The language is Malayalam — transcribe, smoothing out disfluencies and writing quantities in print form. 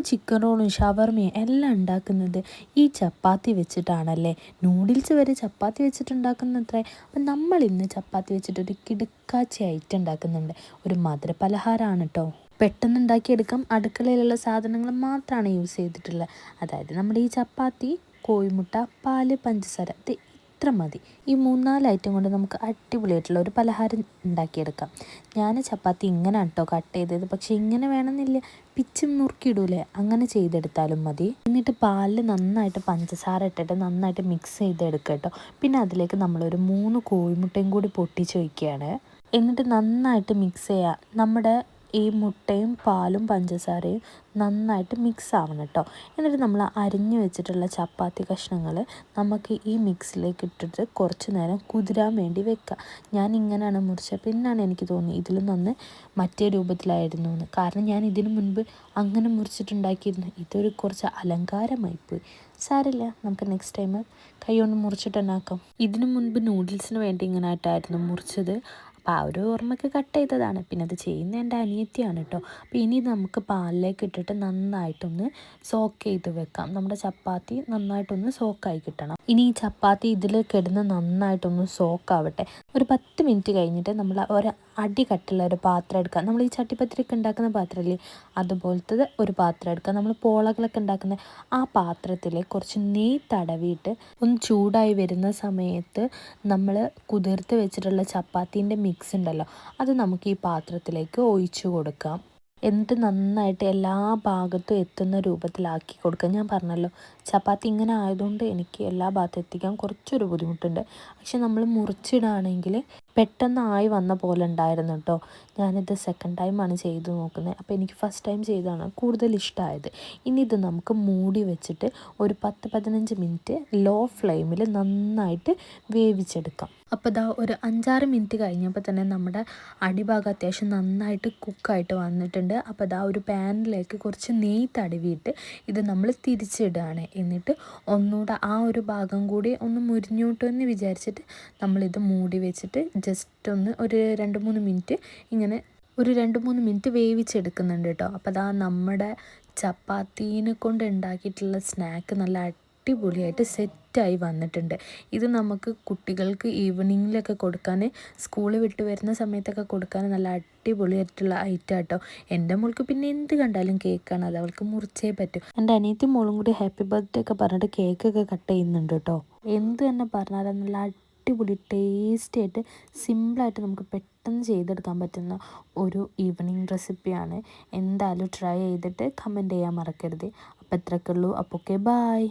ചിക്കൻ റോളും ഷവർമയും എല്ലാം ഉണ്ടാക്കുന്നത് ഈ ചപ്പാത്തി വെച്ചിട്ടാണല്ലേ. നൂഡിൽസ് വരെ ചപ്പാത്തി വെച്ചിട്ടുണ്ടാക്കുന്നത്രേ. അപ്പം നമ്മളിന്ന് ചപ്പാത്തി വെച്ചിട്ടൊരു കിടുക്കാച്ചി ഐറ്റം ഉണ്ടാക്കുന്നുണ്ട്. ഒരു മധുര പലഹാരമാണ് കേട്ടോ. പെട്ടെന്ന് ഉണ്ടാക്കിയെടുക്കാം. അടുക്കളയിലുള്ള സാധനങ്ങൾ മാത്രമാണ് യൂസ് ചെയ്തിട്ടുള്ളത്. അതായത് നമ്മുടെ ഈ ചപ്പാത്തി, കോഴിമുട്ട, പാല്, പഞ്ചസാര, ഇത് ഇത്ര മതി. ഈ 3-4 ഐറ്റം കൊണ്ട് നമുക്ക് അടിപൊളിയായിട്ടുള്ള ഒരു പലഹാരം ഉണ്ടാക്കിയെടുക്കാം. ഞാൻ ചപ്പാത്തി ഇങ്ങനെ കേട്ടോ കട്ട് ചെയ്തത്. പക്ഷേ ഇങ്ങനെ വേണമെന്നില്ല, പിച്ചും നുറുക്കിയിടൂലേ, അങ്ങനെ ചെയ്തെടുത്താലും മതി. എന്നിട്ട് പാലിൽ നന്നായിട്ട് പഞ്ചസാര ഇട്ടിട്ട് നന്നായിട്ട് മിക്സ് ചെയ്തെടുക്കുക കേട്ടോ. പിന്നെ അതിലേക്ക് നമ്മളൊരു 3 കോഴിമുട്ടയും കൂടി പൊട്ടിച്ച് വയ്ക്കുകയാണ്. എന്നിട്ട് നന്നായിട്ട് മിക്സ് ചെയ്യുക. നമ്മുടെ ഈ മുട്ടയും പാലും പഞ്ചസാരയും നന്നായിട്ട് മിക്സ് ആവണം കേട്ടോ. എന്നിട്ട് നമ്മൾ അരിഞ്ഞു വെച്ചിട്ടുള്ള ചപ്പാത്തി കഷ്ണങ്ങൾ നമുക്ക് ഈ മിക്സിലേക്ക് ഇട്ടിട്ട് കുറച്ച് നേരം കുതിരാൻ വേണ്ടി വെക്കുക. ഞാൻ ഇങ്ങനെയാണ് മുറിച്ചത്. പിന്നാണ് എനിക്ക് തോന്നി ഇതിൽ നിന്ന് മറ്റേ രൂപത്തിലായിരുന്നു എന്ന്. കാരണം ഞാൻ ഇതിനു മുൻപ് അങ്ങനെ മുറിച്ചിട്ടുണ്ടാക്കിയിരുന്നു. ഇതൊരു കുറച്ച് അലങ്കാരമായിപ്പോയി. സാരമില്ല, നമുക്ക് നെക്സ്റ്റ് ടൈം കൈ കൊണ്ട് മുറിച്ചിട്ട് തന്നെ ആക്കാം. ഇതിനു മുൻപ് നൂഡിൽസിന് വേണ്ടി ഇങ്ങനെ ആയിട്ടായിരുന്നു മുറിച്ചത്. അപ്പോൾ ആ ഒരു ഓർമ്മയ്ക്ക് കട്ട് ചെയ്തതാണ്. പിന്നെ അത് ചെയ്യുന്ന എൻ്റെ അനിയത്തിയാണ് കേട്ടോ. അപ്പോൾ ഇനി നമുക്ക് പാലിലേക്ക് ഇട്ടിട്ട് നന്നായിട്ടൊന്ന് സോക്ക് ചെയ്ത് വെക്കാം. നമ്മുടെ ചപ്പാത്തി നന്നായിട്ടൊന്ന് സോക്കായി കിട്ടണം. ഇനി ഈ ചപ്പാത്തി ഇതിൽ കിടന്ന് നന്നായിട്ടൊന്ന് സോക്കാവട്ടെ. ഒരു 10 മിനിറ്റ് കഴിഞ്ഞിട്ട് നമ്മൾ ഒരു അടി കട്ടുള്ള ഒരു പാത്രം എടുക്കുക. നമ്മൾ ഈ ചട്ടിപ്പത്തിരിയൊക്കെ ഉണ്ടാക്കുന്ന പാത്രമില്ലേ, അതുപോലത്തെ ഒരു പാത്രം എടുക്കുക. നമ്മൾ പോളകളൊക്കെ ഉണ്ടാക്കുന്ന ആ പാത്രത്തിൽ കുറച്ച് നെയ്യ് തടവിയിട്ട് ഒന്ന് ചൂടായി വരുന്ന സമയത്ത് നമ്മൾ കുതിർത്ത് വെച്ചിട്ടുള്ള ചപ്പാത്തീൻ്റെ മിക്സ് ഉണ്ടല്ലോ, അത് നമുക്ക് ഈ പാത്രത്തിലേക്ക് ഒഴിച്ചു കൊടുക്കാം. എന്നിട്ട് നന്നായിട്ട് എല്ലാ ഭാഗത്തും എത്തുന്ന രൂപത്തിലാക്കി കൊടുക്കുക. ഞാൻ പറഞ്ഞല്ലോ, ചപ്പാത്തി ഇങ്ങനെ ആയതുകൊണ്ട് എനിക്ക് എല്ലാ ഭാഗത്തും എത്തിക്കാൻ കുറച്ചൊരു ബുദ്ധിമുട്ടുണ്ട്. പക്ഷെ നമ്മൾ മുറിച്ചിടുകയാണെങ്കിൽ പെട്ടെന്നായി വന്ന പോലെ ഉണ്ടായിരുന്നു കേട്ടോ. ഞാനിത് സെക്കൻഡ് ടൈമാണ് ചെയ്ത് നോക്കുന്നത്. അപ്പോൾ എനിക്ക് ഫസ്റ്റ് ടൈം ചെയ്തതാണ് കൂടുതൽ ഇഷ്ടമായത്. ഇനി ഇത് നമുക്ക് മൂടി വെച്ചിട്ട് ഒരു 10-15 മിനിറ്റ് ലോ ഫ്ലെയിമിൽ നന്നായിട്ട് വേവിച്ചെടുക്കാം. അപ്പോൾ ഇതാ ഒരു 5-6 മിനിറ്റ് കഴിഞ്ഞപ്പോൾ തന്നെ നമ്മുടെ അടിഭാഗം അത്യാവശ്യം നന്നായിട്ട് കുക്കായിട്ട് വന്നിട്ടുണ്ട്. അപ്പോൾ ഇതാ ഒരു പാനിലേക്ക് കുറച്ച് നെയ്യ് തടവിയിട്ട് ഇത് നമ്മൾ തിരിച്ചിടുകയാണ്. എന്നിട്ട് ഒന്നുകൂടെ ആ ഒരു ഭാഗം കൂടി ഒന്ന് മുരിഞ്ഞോട്ടെന്ന് വിചാരിച്ചിട്ട് നമ്മളിത് മൂടി വെച്ചിട്ട് ജസ്റ്റ് ഒന്ന് ഒരു 2-3 മിനിറ്റ് ഇങ്ങനെ ഒരു 2-3 മിനിറ്റ് വേവിച്ചെടുക്കുന്നുണ്ട് കേട്ടോ. അപ്പോൾ അതാ നമ്മുടെ ചപ്പാത്തീനെ കൊണ്ട് ഉണ്ടാക്കിയിട്ടുള്ള സ്നാക്ക് നല്ല അടിപൊളിയായിട്ട് സെറ്റായി വന്നിട്ടുണ്ട്. ഇത് നമുക്ക് കുട്ടികൾക്ക് ഈവനിങ്ങിലൊക്കെ കൊടുക്കാൻ, സ്കൂൾ വിട്ട് വരുന്ന സമയത്തൊക്കെ കൊടുക്കാൻ നല്ല അടിപൊളിയായിട്ടുള്ള ഐറ്റം കേട്ടോ. എൻ്റെ മോൾക്ക് പിന്നെ എന്ത് കണ്ടാലും കേക്കാണ്, അത് അവൾക്ക് മുറിച്ചേ പറ്റും. എൻ്റെ അനിയത്തി മോളും കൂടി ഹാപ്പി ബർത്ത്ഡേ ഒക്കെ പറഞ്ഞിട്ട് കേക്കൊക്കെ കട്ട് ചെയ്യുന്നുണ്ട് കേട്ടോ. എന്ത് തന്നെ പറഞ്ഞാലും നല്ല അടിപൊളി ടേസ്റ്റി ആയിട്ട് സിമ്പിളായിട്ട് നമുക്ക് പെട്ടെന്ന് ചെയ്തെടുക്കാൻ പറ്റുന്ന ഒരു ഈവനിങ് റെസിപ്പിയാണ്. എന്തായാലും ട്രൈ ചെയ്തിട്ട് കമൻറ്റ് ചെയ്യാൻ മറക്കരുത്. അപ്പോൾ ഇത്രയൊക്കെ ഉള്ളൂ. അപ്പോൾ ഓക്കെ, ബായ്.